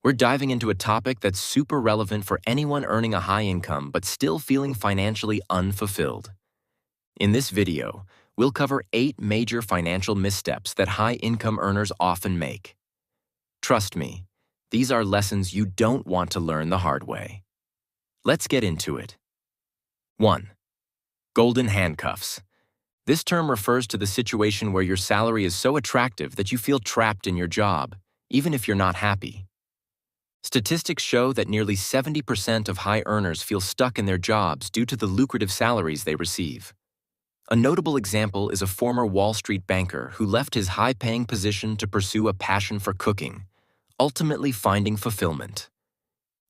We're diving into a topic that's super relevant for anyone earning a high income but still feeling financially unfulfilled. In this video, we'll cover 8 major financial missteps that high-income earners often make. Trust me, these are lessons you don't want to learn the hard way. Let's get into it. 1. Golden handcuffs. This term refers to the situation where your salary is so attractive that you feel trapped in your job, even if you're not happy. Statistics show that nearly 70% of high earners feel stuck in their jobs due to the lucrative salaries they receive. A notable example is a former Wall Street banker who left his high-paying position to pursue a passion for cooking, ultimately finding fulfillment.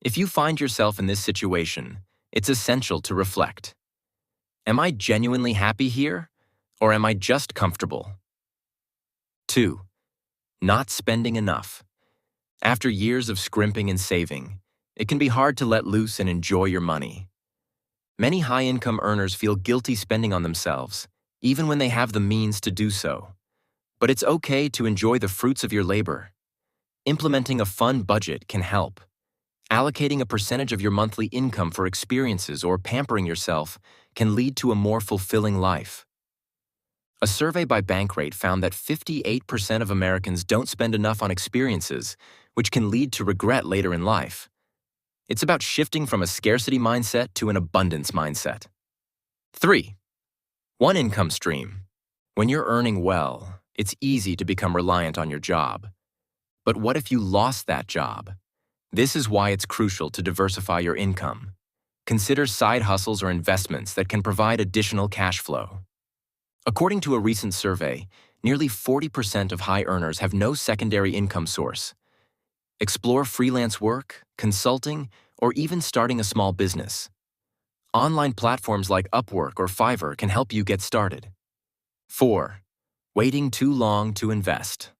If you find yourself in this situation, it's essential to reflect. Am I genuinely happy here, or am I just comfortable? 2. Not spending enough. After years of scrimping and saving, it can be hard to let loose and enjoy your money. Many high-income earners feel guilty spending on themselves, even when they have the means to do so. But it's okay to enjoy the fruits of your labor. Implementing a fun budget can help. Allocating a percentage of your monthly income for experiences or pampering yourself can lead to a more fulfilling life. A survey by Bankrate found that 58% of Americans don't spend enough on experiences, which can lead to regret later in life. It's about shifting from a scarcity mindset to an abundance mindset. 3. One income stream. When you're earning well, it's easy to become reliant on your job. But what if you lost that job? This is why it's crucial to diversify your income. Consider side hustles or investments that can provide additional cash flow. According to a recent survey, nearly 40% of high earners have no secondary income source. Explore freelance work, consulting, or even starting a small business. Online platforms like Upwork or Fiverr can help you get started. 4. Waiting too long to invest.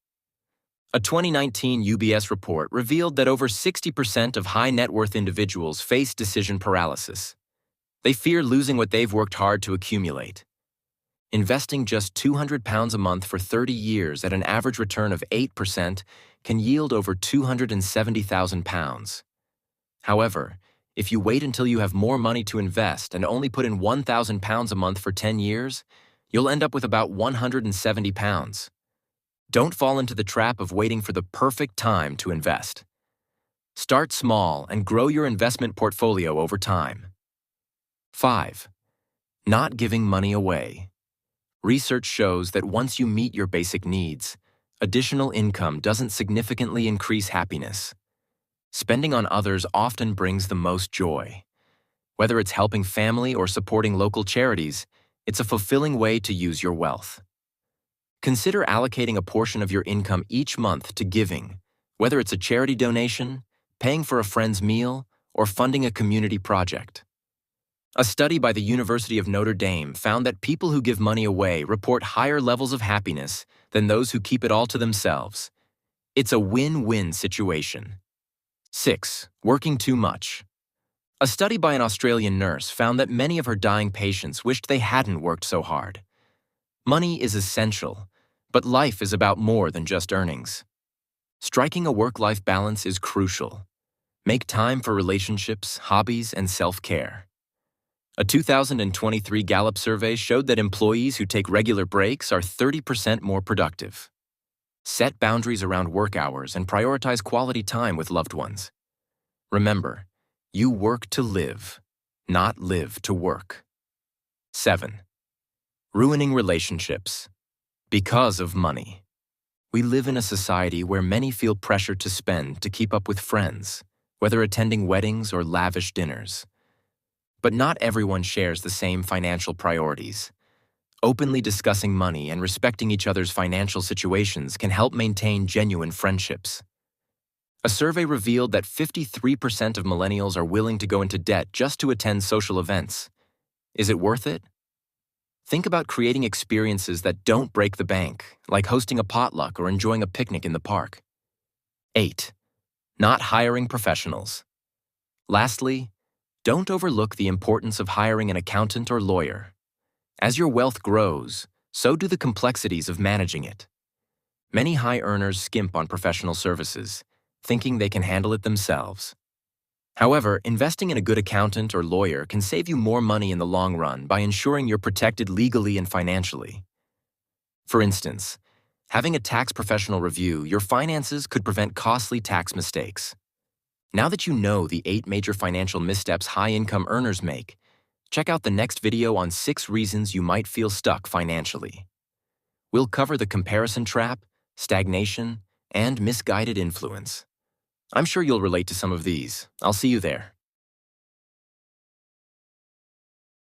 A 2019 UBS report revealed that over 60% of high-net-worth individuals face decision paralysis. They fear losing what they've worked hard to accumulate. Investing just £200 a month for 30 years at an average return of 8% can yield over £270,000. However, if you wait until you have more money to invest and only put in £1,000 a month for 10 years, you'll end up with about £170. Don't fall into the trap of waiting for the perfect time to invest. Start small and grow your investment portfolio over time. 5. Not giving money away. Research shows that once you meet your basic needs, additional income doesn't significantly increase happiness. Spending on others often brings the most joy. Whether it's helping family or supporting local charities, it's a fulfilling way to use your wealth. Consider allocating a portion of your income each month to giving, whether it's a charity donation, paying for a friend's meal, or funding a community project. A study by the University of Notre Dame found that people who give money away report higher levels of happiness than those who keep it all to themselves. It's a win-win situation. 6. Working too much. A study by an Australian nurse found that many of her dying patients wished they hadn't worked so hard. Money is essential, but life is about more than just earnings. Striking a work-life balance is crucial. Make time for relationships, hobbies, and self-care. A 2023 Gallup survey showed that employees who take regular breaks are 30% more productive. Set boundaries around work hours and prioritize quality time with loved ones. Remember, you work to live, not live to work. 7. Ruining relationships. Because of money. We live in a society where many feel pressure to spend to keep up with friends, whether attending weddings or lavish dinners. But not everyone shares the same financial priorities. Openly discussing money and respecting each other's financial situations can help maintain genuine friendships. A survey revealed that 53% of millennials are willing to go into debt just to attend social events. Is it worth it? Think about creating experiences that don't break the bank, like hosting a potluck or enjoying a picnic in the park. 8. Not hiring professionals. Lastly, don't overlook the importance of hiring an accountant or lawyer. As your wealth grows, so do the complexities of managing it. Many high earners skimp on professional services, thinking they can handle it themselves. However, investing in a good accountant or lawyer can save you more money in the long run by ensuring you're protected legally and financially. For instance, having a tax professional review your finances could prevent costly tax mistakes. Now that you know the 8 major financial missteps high-income earners make, check out the next video on 6 reasons you might feel stuck financially. We'll cover the comparison trap, stagnation, and misguided influence. I'm sure you'll relate to some of these. I'll see you there.